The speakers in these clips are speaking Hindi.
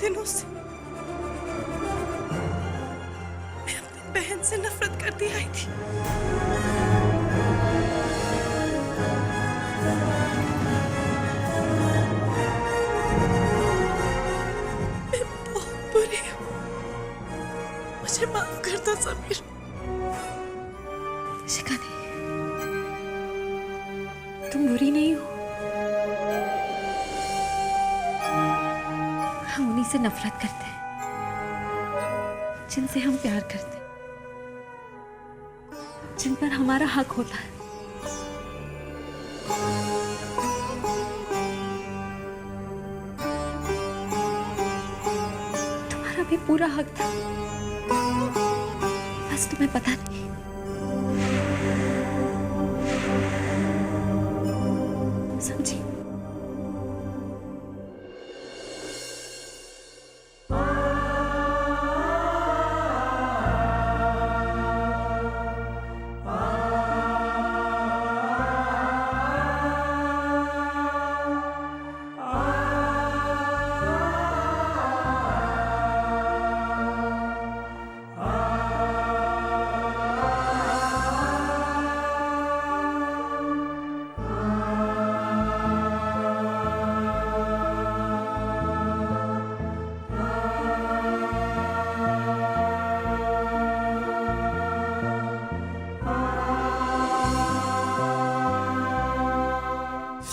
दिनों से मैं अपनी बहन से नफरत करती आई थी। मैं बहुत बुरी हूँ, मुझे माफ कर दो समीर। शिखा नहीं, तुम बुरी नहीं हो। हम उन्हीं से नफरत करते हैं जिनसे हम प्यार करते हैं, जिन पर हमारा हक होता है। तुम्हारा भी पूरा हक था, बस तुम्हें पता नहीं। समझी?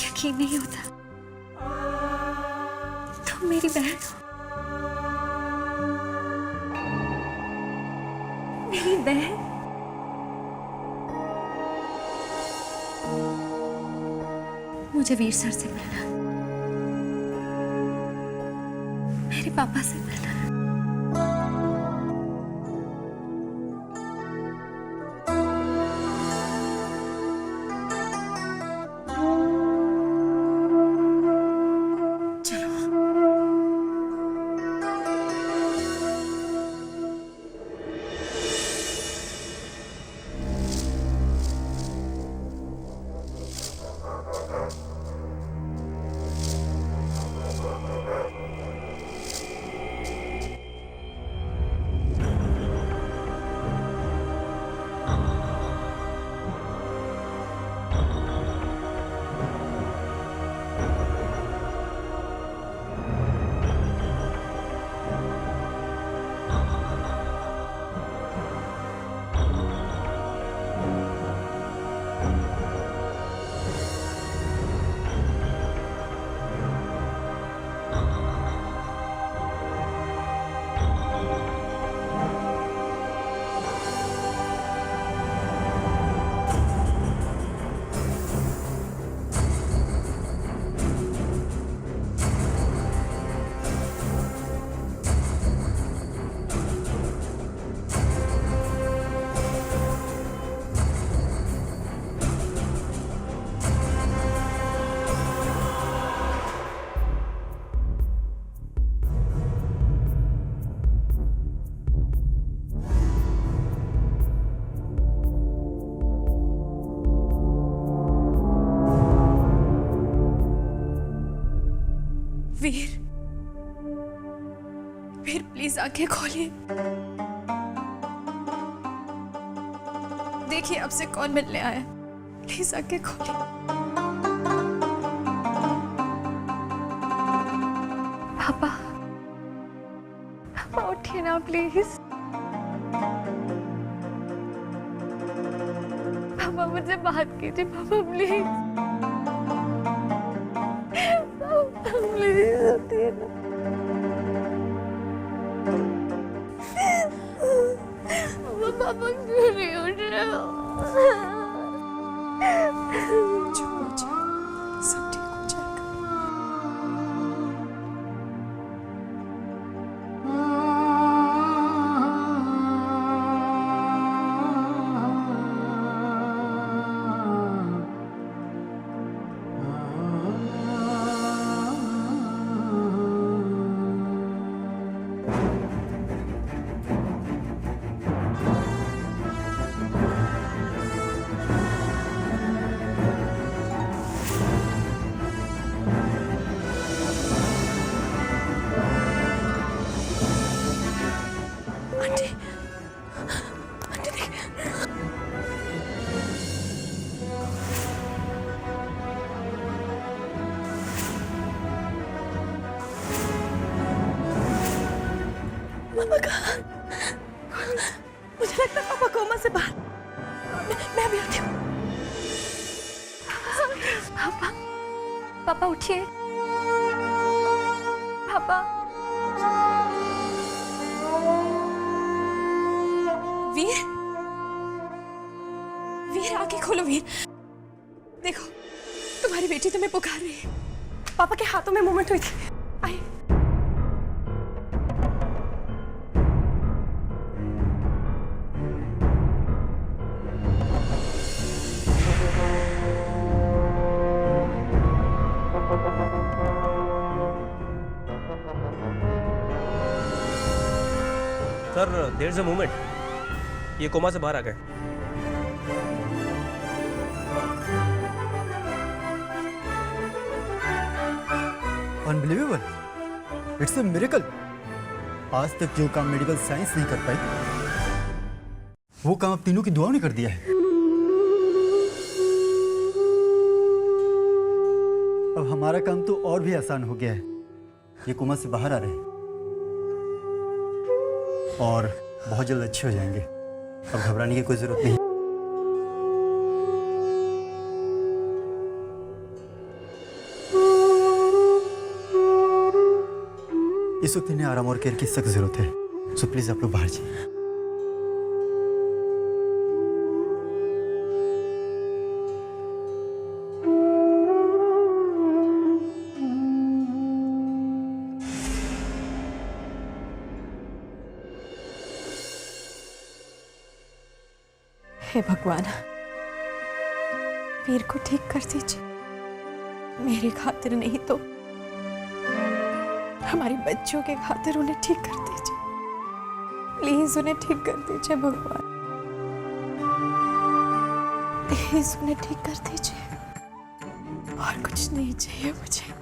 यकीन नहीं होता, तुम मेरी बहन हो, मेरी बहन। मुझे वीर सर से मिलना, मेरे पापा से मिलना। वीर, वीर प्लीज आंखें खोलिए। देखिए अब से कौन मिलने आया। प्लीज आंखें खोलिए। पापा, पापा उठिए ना प्लीज। पापा मुझसे बात कीजिए पापा प्लीज। प्लीज उठिए ना। पापा क्यों नहीं उठ रहे हो? चुप हो जाओ, सब ठीक हो जाएगा। आंटी आंटी देख पापा कहाँ? मुझे लगता है पापा कोमा से बाहर। मैं अभी आती हूँ। पापा पापा उठिए पापा। वीर वीर आंखें खोलो वीर। देखो तुम्हारी बेटी तुम्हें पुकार रही है। पापा के हाथों में मूवमेंट हुई थी। आई sir there is a movement. ये कोमा से बाहर आ गए। Unbelievable, it's a miracle. आज तक जो काम मेडिकल साइंस नहीं कर पाई, वो काम अब तीनों की दुआओं ने कर दिया है। अब हमारा काम तो और भी आसान हो गया है। ये कोमा से बाहर आ रहे हैं और बहुत जल्द अच्छे हो जाएंगे। अब घबराने की कोई जरूरत नहीं। इस वक्त इन्हें आराम और केयर की सख्त जरूरत है, सो प्लीज आप लोग बाहर जाइए। हे भगवान, वीर को ठीक कर दीजिए। मेरे खातिर नहीं तो हमारी बच्चों के खातिर उन्हें ठीक कर दीजिए। प्लीज उन्हें ठीक कर दीजिए भगवान, प्लीज उन्हें ठीक कर दीजिए। और कुछ नहीं चाहिए मुझे।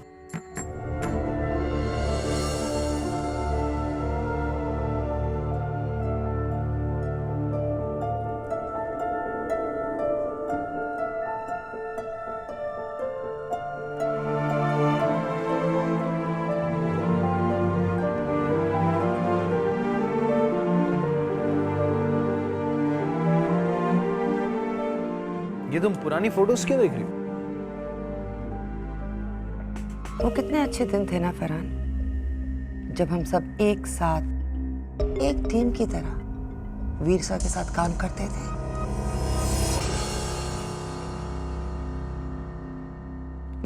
ये तुम पुरानी फोटोज क्यों देख रही हो? वो कितने अच्छे दिन थे ना फरहान, जब हम सब एक साथ एक टीम की तरह वीर सर के साथ काम करते थे।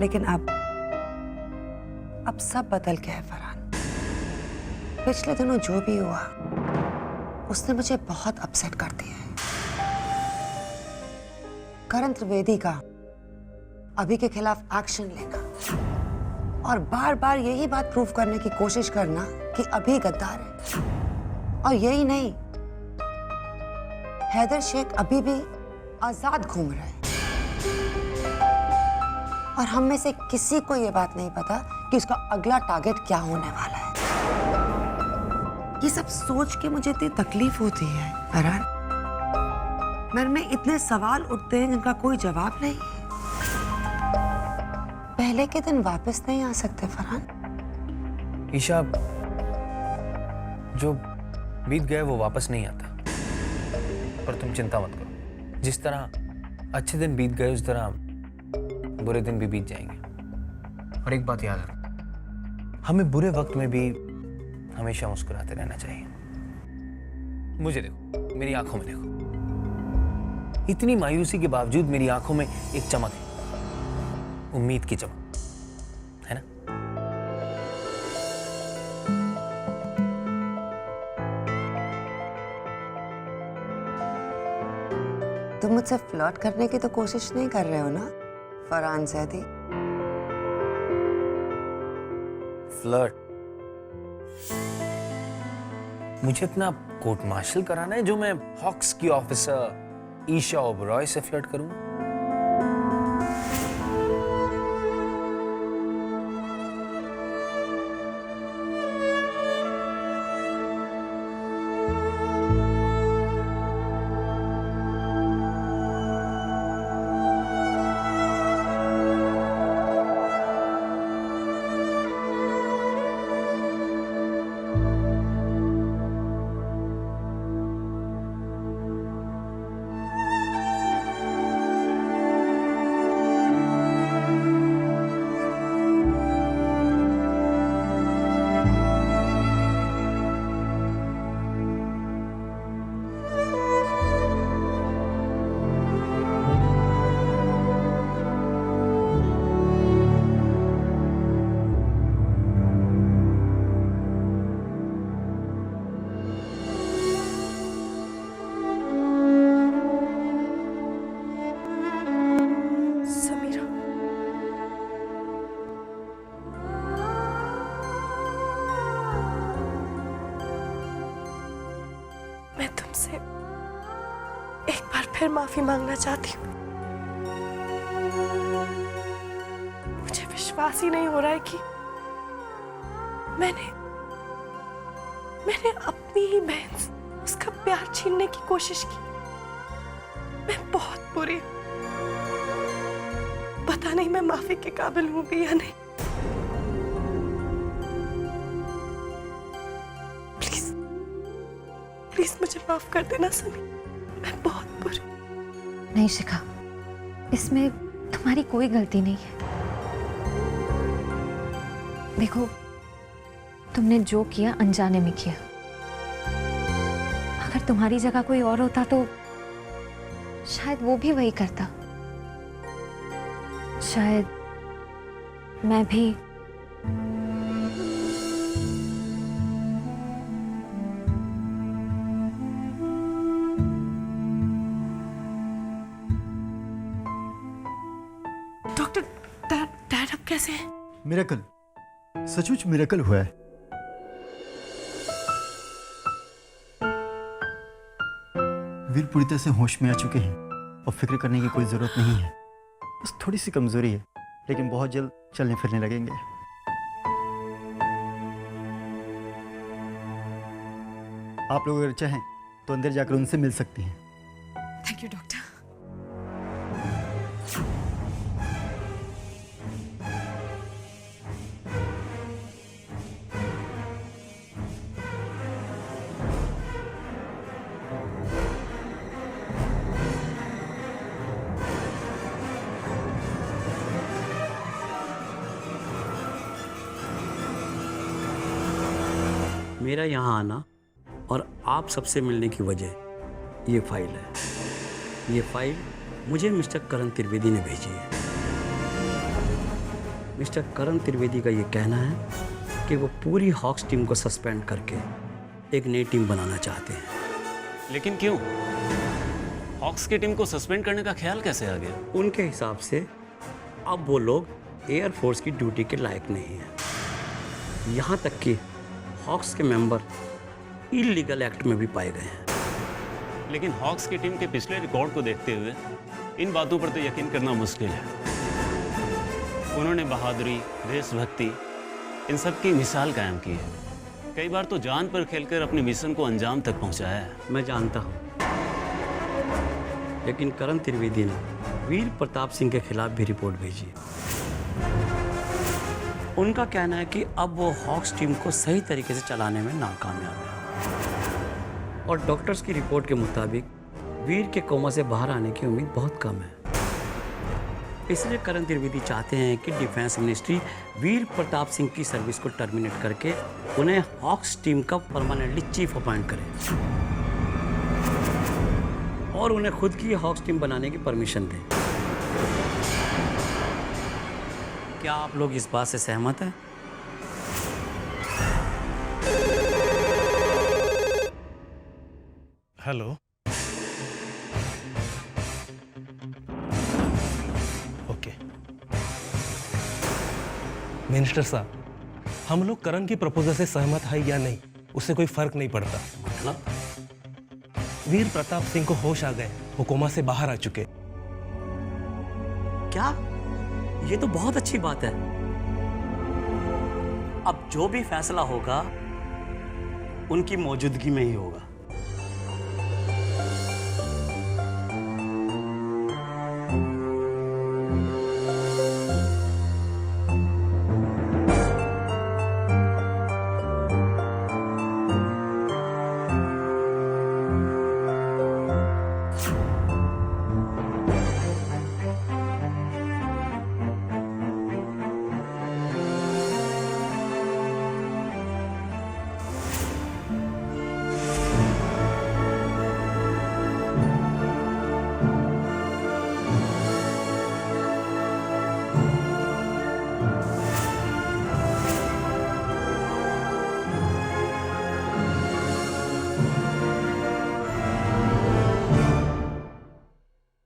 लेकिन अब सब बदल गया है फरहान। पिछले दिनों जो भी हुआ उसने मुझे बहुत अपसेट कर दिया है। करण त्रिवेदी का अभी के खिलाफ एक्शन लेना और बार बार यही बात प्रूव करने की कोशिश करना कि अभी गद्दार है। और यही नहीं, हैदर शेख अभी भी आजाद घूम रहा है और हम में से किसी को यह बात नहीं पता कि उसका अगला टारगेट क्या होने वाला है। ये सब सोच के मुझे इतनी तकलीफ होती है फरहान। मन में इतने सवाल उठते हैं जिनका कोई जवाब नहीं है। पहले के दिन वापस नहीं आ सकते फरहान। ईशा, जो बीत गया वो वापस नहीं आता। पर तुम चिंता मत करो, जिस तरह अच्छे दिन बीत गए उस तरह बुरे दिन भी बीत जाएंगे। और एक बात याद रखो, हमें बुरे वक्त में भी हमेशा मुस्कुराते रहना चाहिए। मुझे देखो, मेरी आंखों में देखो, इतनी मायूसी के बावजूद मेरी आंखों में एक चमक है, उम्मीद की चमक, है ना? तुम मुझसे फ्लर्ट करने की तो कोशिश नहीं कर रहे हो ना फरहान ज़ैदी? फ्लर्ट? मुझे अपना कोर्ट मार्शल कराना है जो मैं हॉक्स की ऑफिसर ईशा ओबरॉय से फ्लर्ट करूं? आपसे एक बार फिर माफी मांगना चाहती हूँ। मुझे विश्वास ही नहीं हो रहा है कि मैंने अपनी ही बहन से उसका प्यार छीनने की कोशिश की। मैं बहुत बुरी हूं। पता नहीं मैं माफी के काबिल हूं भी या नहीं। प्लीज प्लीज मुझे माफ कर देना समी, मैं बहुत बुरी। नहीं शिखा, इसमें तुम्हारी कोई गलती नहीं है। देखो, तुमने जो किया अनजाने में किया। अगर तुम्हारी जगह कोई और होता तो शायद वो भी वही करता। शायद मैं भी। डॉक्टर, डैड अब कैसे हैं? मिरेकल, सचमुच मिरेकल हुआ है। वीर पूरी तरह से होश में आ चुके हैं और फिक्र करने की कोई जरूरत नहीं है। बस थोड़ी सी कमजोरी है, लेकिन बहुत जल्द चलने फिरने लगेंगे। आप लोग अगर चाहें तो अंदर जाकर उनसे मिल सकती हैं। Thank you doctor. मेरा यहाँ आना और आप सबसे मिलने की वजह ये फाइल है। ये फाइल मुझे मिस्टर करण त्रिवेदी ने भेजी है। मिस्टर करण त्रिवेदी का ये कहना है कि वो पूरी हॉक्स टीम को सस्पेंड करके एक नई टीम बनाना चाहते हैं। लेकिन क्यों? हॉक्स की टीम को सस्पेंड करने का ख्याल कैसे आ गया? उनके हिसाब से अब वो लोग एयरफोर्स की ड्यूटी के लायक नहीं हैं। यहाँ तक कि हॉक्स के मेंबर इलीगल एक्ट में भी पाए गए हैं। लेकिन हॉक्स की टीम के पिछले रिकॉर्ड को देखते हुए इन बातों पर तो यकीन करना मुश्किल है। उन्होंने बहादुरी, देशभक्ति, इन सब की मिसाल कायम की है। कई बार तो जान पर खेलकर अपने मिशन को अंजाम तक पहुंचाया है। मैं जानता हूँ, लेकिन करण त्रिवेदी ने वीर प्रताप सिंह के खिलाफ भी रिपोर्ट भेजी है। उनका कहना है कि अब वो हॉक्स टीम को सही तरीके से चलाने में नाकामयाब है और डॉक्टर्स की रिपोर्ट के मुताबिक वीर के कोमा से बाहर आने की उम्मीद बहुत कम है। इसलिए करण त्रिवेदी चाहते हैं कि डिफेंस मिनिस्ट्री वीर प्रताप सिंह की सर्विस को टर्मिनेट करके उन्हें हॉक्स टीम का परमानेंटली चीफ अपॉइंट करे और उन्हें खुद की हॉक्स टीम बनाने की परमिशन दें। क्या आप लोग इस बात से सहमत हैं? हेलो, ओके मिनिस्टर साहब, हम लोग करण की प्रपोजल से सहमत है या नहीं, उससे कोई फर्क नहीं पड़ता। मतलब वीर प्रताप सिंह को होश आ गए, वो कोमा से बाहर आ चुके। क्या? ये तो बहुत अच्छी बात है। अब जो भी फैसला होगा उनकी मौजूदगी में ही होगा।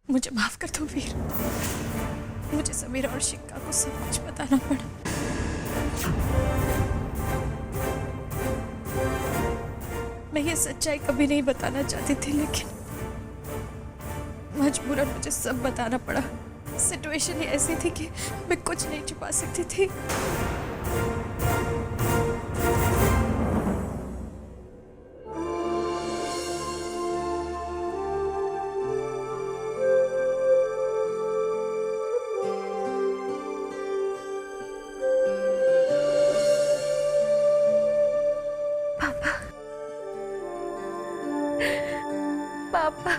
मुझे माफ कर दो वीर। मुझे समीरा और शिक्का को सब कुछ बताना पड़ा। मैं ये सच्चाई कभी नहीं बताना चाहती थी, लेकिन मजबूरन मुझे सब बताना पड़ा। सिचुएशन ही ऐसी थी कि मैं कुछ नहीं छुपा सकती थी। पापा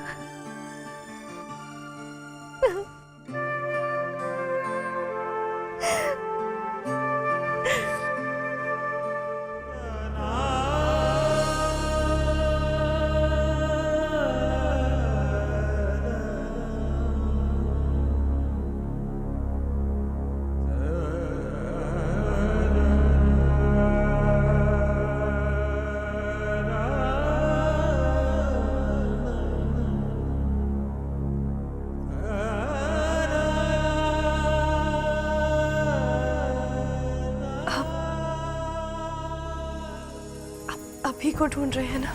अभी को ढूंढ रहे हैं ना?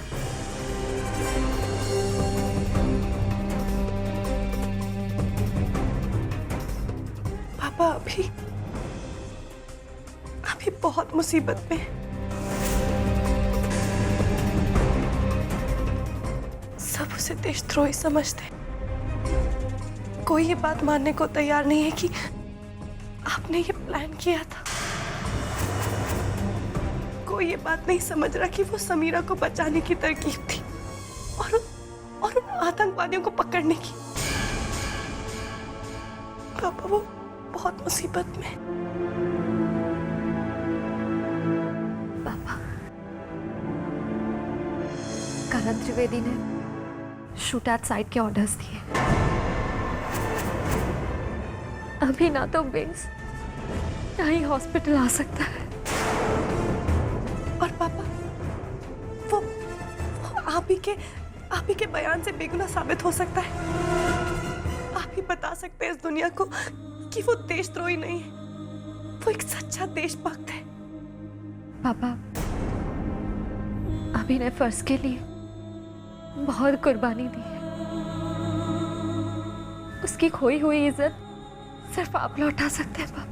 पापा अभी बहुत मुसीबत में हैं। सब उसे देशद्रोही समझते हैं। कोई ये बात मानने को तैयार नहीं है कि आपने ये प्लान किया था। कोई ये बात नहीं समझ रहा कि वो समीरा को बचाने की तरकीब थी और उन आतंकवादियों को पकड़ने की। पापा वो बहुत मुसीबत में। पापा, करण त्रिवेदी ने शूट एट साइट के ऑर्डर्स दिए। अभी ना तो बेस ना ही हॉस्पिटल आ सकता है। और पापा वो आप ही के बयान से बेगुनाह साबित हो सकता है। आप ही बता सकते हैं इस दुनिया को कि वो देशद्रोही नहीं है, वो एक सच्चा देशभक्त है। पापा, अभी ने फर्ज के लिए बहुत कुर्बानी दी है। उसकी खोई हुई इज्जत सिर्फ आप लौटा सकते हैं पापा।